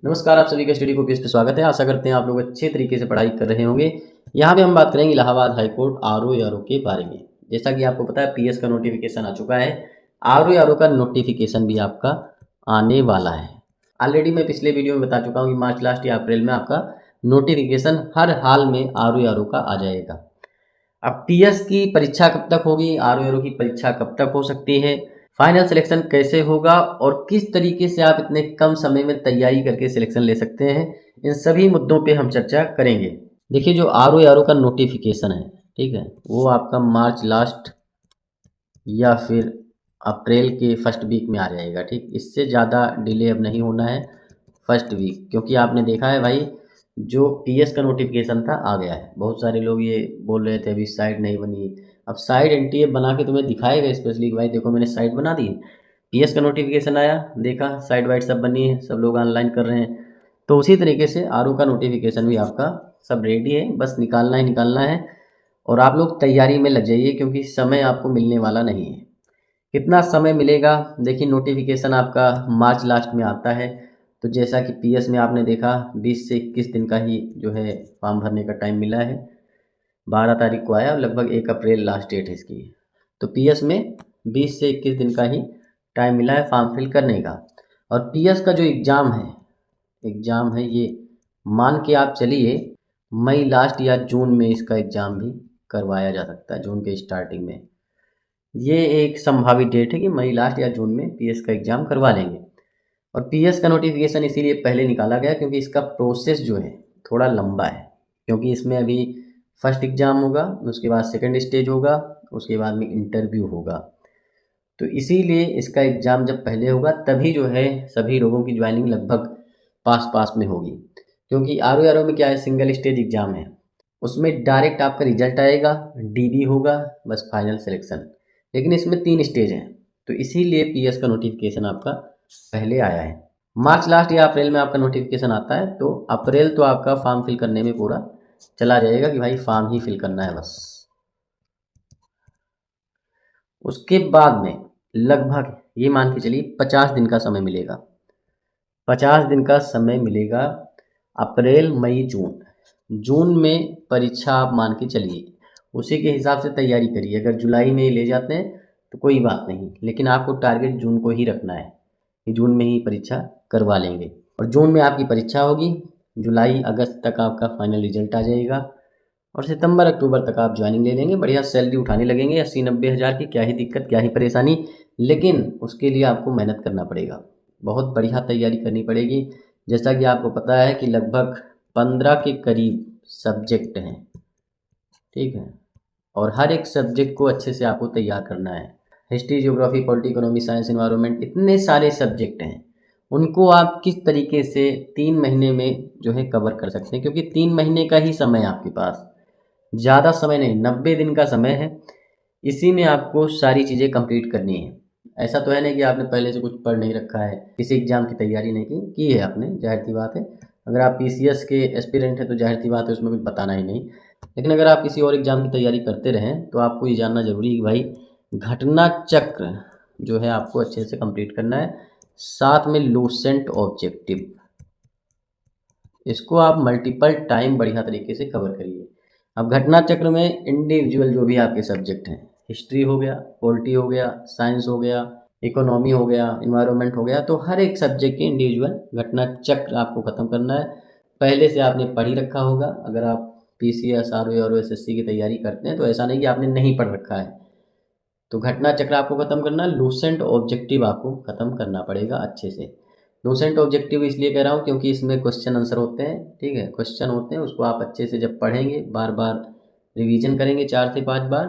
नमस्कार, आप सभी का स्टडी कॉपीज पे स्वागत है। आशा करते हैं आप लोग अच्छे तरीके से पढ़ाई कर रहे होंगे। यहाँ पे हम बात करेंगे इलाहाबाद हाईकोर्ट आरओ के बारे में। जैसा कि आपको पता है पीएस का नोटिफिकेशन आ चुका है, आरओ का नोटिफिकेशन भी आपका आने वाला है। ऑलरेडी मैं पिछले वीडियो में बता चुका हूँ कि मार्च लास्ट या अप्रैल में आपका नोटिफिकेशन हर हाल में आरओ का आ जाएगा। अब पीएस की परीक्षा कब तक होगी, आरओ की परीक्षा कब तक हो सकती है, फाइनल सिलेक्शन कैसे होगा और किस तरीके से आप इतने कम समय में तैयारी करके सिलेक्शन ले सकते हैं, इन सभी मुद्दों पे हम चर्चा करेंगे। देखिए, जो आरओ का नोटिफिकेशन है, ठीक है, वो आपका मार्च लास्ट या फिर अप्रैल के फर्स्ट वीक में आ जाएगा। ठीक, इससे ज़्यादा डिले अब नहीं होना है फर्स्ट वीक, क्योंकि आपने देखा है भाई जो पीएस का नोटिफिकेशन था आ गया है। बहुत सारे लोग ये बोल रहे थे अभी साइट नहीं बनी, अब साइट एनटीए बना के तुम्हें दिखाएगा स्पेशली कि भाई देखो मैंने साइट बना दी। पीएस का नोटिफिकेशन आया, देखा साइट वाइट सब बनी है, सब लोग ऑनलाइन कर रहे हैं। तो उसी तरीके से आरओ का नोटिफिकेशन भी आपका सब रेडी है, बस निकालना है। और आप लोग तैयारी में लग जाइए क्योंकि समय आपको मिलने वाला नहीं है। कितना समय मिलेगा, देखिए नोटिफिकेशन आपका मार्च लास्ट में आता है, तो जैसा कि पीएस में आपने देखा 20 से 21 दिन का ही जो है फॉर्म भरने का टाइम मिला है। 12 तारीख को आया, लगभग 1 अप्रैल लास्ट डेट है इसकी। तो पीएस में 20 से 21 दिन का ही टाइम मिला है फॉर्म फिल करने का। और पीएस का जो एग्ज़ाम है ये मान के आप चलिए मई लास्ट या जून में इसका एग्ज़ाम भी करवाया जा सकता है, जून के स्टार्टिंग में। ये एक संभावित डेट है कि मई लास्ट या जून में पीएस का एग्ज़ाम करवा लेंगे। और पीएस का नोटिफिकेशन इसीलिए पहले निकाला गया क्योंकि इसका प्रोसेस जो है थोड़ा लंबा है, क्योंकि इसमें अभी फर्स्ट एग्ज़ाम होगा, उसके बाद सेकंड स्टेज होगा, उसके बाद में इंटरव्यू होगा। तो इसीलिए इसका एग्ज़ाम जब पहले होगा तभी जो है सभी लोगों की ज्वाइनिंग लगभग पास में होगी। क्योंकि आरओ में क्या है, सिंगल स्टेज एग्ज़ाम है, उसमें डायरेक्ट आपका रिजल्ट आएगा, डीबी होगा, बस फाइनल सिलेक्शन। लेकिन इसमें 3 स्टेज हैं, तो इसीलिए पीएस का नोटिफिकेशन आपका पहले आया है। मार्च लास्ट या अप्रैल में आपका नोटिफिकेशन आता है, तो अप्रैल तो आपका फॉर्म फिल करने में पूरा चला जाएगा कि भाई फॉर्म ही फिल करना है बस। उसके बाद में लगभग ये मान के चलिए 50 दिन का समय मिलेगा। 50 दिन का समय मिलेगा, अप्रैल मई जून में परीक्षा आप मान के चलिए, उसी के हिसाब से तैयारी करिए। अगर जुलाई में ही ले जाते हैं तो कोई बात नहीं, लेकिन आपको टारगेट जून को ही रखना है कि जून में ही परीक्षा करवा लेंगे। और जून में आपकी परीक्षा होगी, जुलाई अगस्त तक आपका फाइनल रिजल्ट आ जाएगा और सितंबर अक्टूबर तक आप ज्वाइनिंग ले लेंगे। बढ़िया सैलरी उठाने लगेंगे 80-90 हज़ार की, क्या ही दिक्कत, क्या ही परेशानी। लेकिन उसके लिए आपको मेहनत करना पड़ेगा, बहुत बढ़िया तैयारी करनी पड़ेगी। जैसा कि आपको पता है कि लगभग 15 के करीब सब्जेक्ट हैं, ठीक है, और हर एक सब्जेक्ट को अच्छे से आपको तैयार करना है। History, geography, polity, economy, science, environment, इतने सारे सब्जेक्ट हैं, उनको आप किस तरीके से 3 महीने में जो है कवर कर सकते हैं, क्योंकि 3 महीने का ही समय है आपके पास, ज़्यादा समय नहीं, 90 दिन का समय है। इसी में आपको सारी चीज़ें कंप्लीट करनी है। ऐसा तो है नहीं कि आपने पहले से कुछ पढ़ नहीं रखा है, किसी एग्ज़ाम की तैयारी नहीं की है आपने, जाहिर सी बात है। अगर आप पीसीएस के एस्पिरेंट हैं तो जाहिर सी बात है उसमें कुछ बताना ही नहीं। लेकिन अगर आप किसी और एग्ज़ाम की तैयारी करते रहें तो आपको ये जानना ज़रूरी है कि भाई घटना चक्र जो है आपको अच्छे से कंप्लीट करना है। साथ में लूसेंट ऑब्जेक्टिव, इसको आप मल्टीपल टाइम बढ़िया तरीके से कवर करिए। अब घटना चक्र में इंडिविजुअल जो भी आपके सब्जेक्ट हैं, हिस्ट्री हो गया, पॉलिटी हो गया, साइंस हो गया, इकोनॉमी हो गया, इन्वायरमेंट हो गया, तो हर एक सब्जेक्ट के इंडिविजुअल घटना चक्र आपको ख़त्म करना है। पहले से आपने पढ़ ही रखा होगा। अगर आप पीसीएस, आरओ और एसएससी की तैयारी करते हैं तो ऐसा नहीं कि आपने नहीं पढ़ रखा है। तो घटना चक्र आपको ख़त्म करना, लूसेंट ऑब्जेक्टिव आपको ख़त्म करना पड़ेगा अच्छे से। लूसेंट ऑब्जेक्टिव इसलिए कह रहा हूँ क्योंकि इसमें क्वेश्चन आंसर होते हैं, ठीक है, क्वेश्चन होते हैं, उसको आप अच्छे से जब पढ़ेंगे, बार बार रिवीजन करेंगे 4 से 5 बार,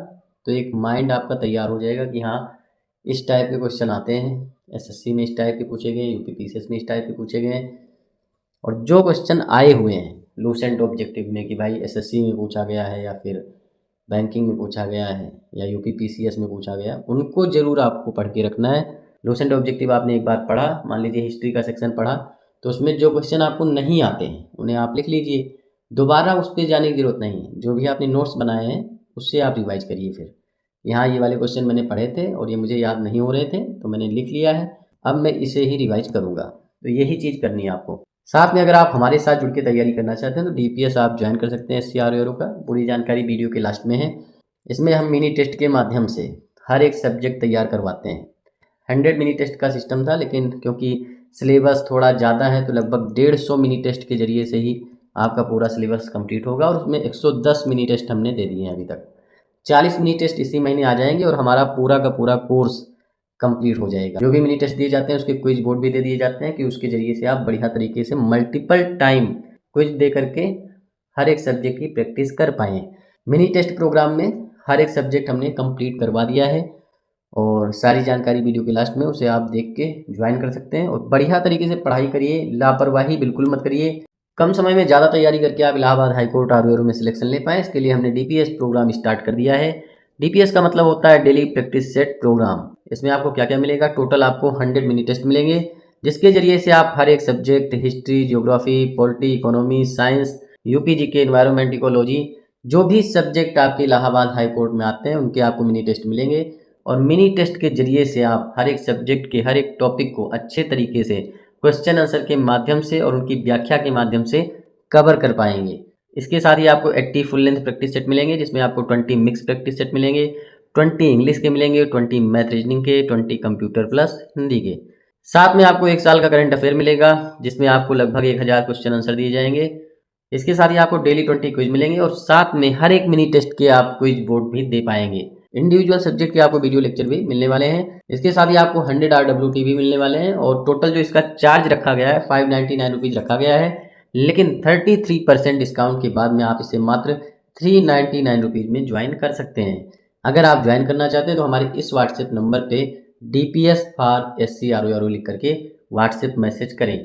तो एक माइंड आपका तैयार हो जाएगा कि हाँ इस टाइप के क्वेश्चन आते हैं, एसएससी में इस टाइप के पूछे गए, यूपी पीसीएस में इस टाइप के पूछे गए। और जो क्वेश्चन आए हुए हैं लूसेंट ऑब्जेक्टिव में कि भाई एसएससी में पूछा गया है या फिर बैंकिंग में पूछा गया है या यूपी पीसीएस में पूछा गया, उनको ज़रूर आपको पढ़ के रखना है। लूसेंट ऑब्जेक्टिव आपने एक बार पढ़ा, मान लीजिए हिस्ट्री का सेक्शन पढ़ा, तो उसमें जो क्वेश्चन आपको नहीं आते हैं उन्हें आप लिख लीजिए, दोबारा उस पर जाने की ज़रूरत नहीं है। जो भी आपने नोट्स बनाए हैं उससे आप रिवाइज करिए। फिर यहाँ ये वाले क्वेश्चन मैंने पढ़े थे और ये मुझे याद नहीं हो रहे थे तो मैंने लिख लिया है, अब मैं इसे ही रिवाइज करूँगा। तो यही चीज़ करनी है आपको। साथ में अगर आप हमारे साथ जुड़ के तैयारी करना चाहते हैं तो DPS आप ज्वाइन कर सकते हैं SC का। पूरी जानकारी वीडियो के लास्ट में है। इसमें हम मिनी टेस्ट के माध्यम से हर एक सब्जेक्ट तैयार करवाते हैं। 100 मिनी टेस्ट का सिस्टम था, लेकिन क्योंकि सिलेबस थोड़ा ज़्यादा है तो लगभग 150 मिनी टेस्ट के जरिए से ही आपका पूरा सिलेबस कंप्लीट होगा, और उसमें 110 मिनी टेस्ट हमने दे दिए हैं अभी तक। 40 मिनी टेस्ट इसी महीने आ जाएंगे और हमारा पूरा का पूरा कोर्स कंप्लीट हो जाएगा। जो भी मिनी टेस्ट दिए जाते हैं उसके क्विज बोर्ड भी दे दिए जाते हैं कि उसके जरिए से आप बढ़िया तरीके से मल्टीपल टाइम क्विज दे करके हर एक सब्जेक्ट की प्रैक्टिस कर पाएँ। मिनी टेस्ट प्रोग्राम में हर एक सब्जेक्ट हमने कंप्लीट करवा दिया है, और सारी जानकारी वीडियो के लास्ट में, उसे आप देख के ज्वाइन कर सकते हैं। और बढ़िया तरीके से पढ़ाई करिए, लापरवाही बिल्कुल मत करिए। कम समय में ज़्यादा तैयारी करके आप इलाहाबाद हाईकोर्ट ROA में सिलेक्शन ले पाएँ, इसके लिए हमने DPS प्रोग्राम स्टार्ट कर दिया है। DPS का मतलब होता है डेली प्रैक्टिस सेट प्रोग्राम। इसमें आपको क्या क्या मिलेगा? टोटल आपको 100 मिनी टेस्ट मिलेंगे, जिसके जरिए से आप हर एक subject, history, geography, polity, economy, science, UPGK, environment, ecology, जो भी सब्जेक्ट आपके इलाहाबाद हाईकोर्ट में आते हैं उनके आपको मिनी टेस्ट मिलेंगे। और मिनी टेस्ट के जरिए से आप हर एक सब्जेक्ट के हर एक टॉपिक को अच्छे तरीके से क्वेश्चन आंसर के माध्यम से और उनकी व्याख्या के माध्यम से कवर कर पाएंगे। इसके साथ ही आपको 80 फुल लेंथ प्रैक्टिस सेट मिलेंगे, जिसमें आपको 20 मिक्स प्रैक्टिस सेट मिलेंगे, 20 इंग्लिश के मिलेंगे, 20 मैथ रीजनिंग के, 20 कंप्यूटर प्लस हिंदी के। साथ में आपको 1 साल का करंट अफेयर मिलेगा, जिसमें आपको लगभग 1000 क्वेश्चन आंसर दिए जाएंगे। इसके साथ ही आपको डेली 20 क्विज मिलेंगे, और साथ में हर एक मिनी टेस्ट के आप क्विज बोर्ड भी दे पाएंगे। इंडिविजुअल सब्जेक्ट के आपको वीडियो लेक्चर भी मिलने वाले हैं। इसके साथ ही आपको 100 RWT भी मिलने वाले हैं, और टोटल जो इसका चार्ज रखा गया है 599 रुपीज़ रखा गया है, लेकिन 33% डिस्काउंट के बाद में आप इसे मात्र 399 रुपीज़ में ज्वाइन कर सकते हैं। अगर आप ज्वाइन करना चाहते हैं तो हमारे इस व्हाट्सएप नंबर पे DPS फॉर SC ROA लिख करके व्हाट्सएप मैसेज करें।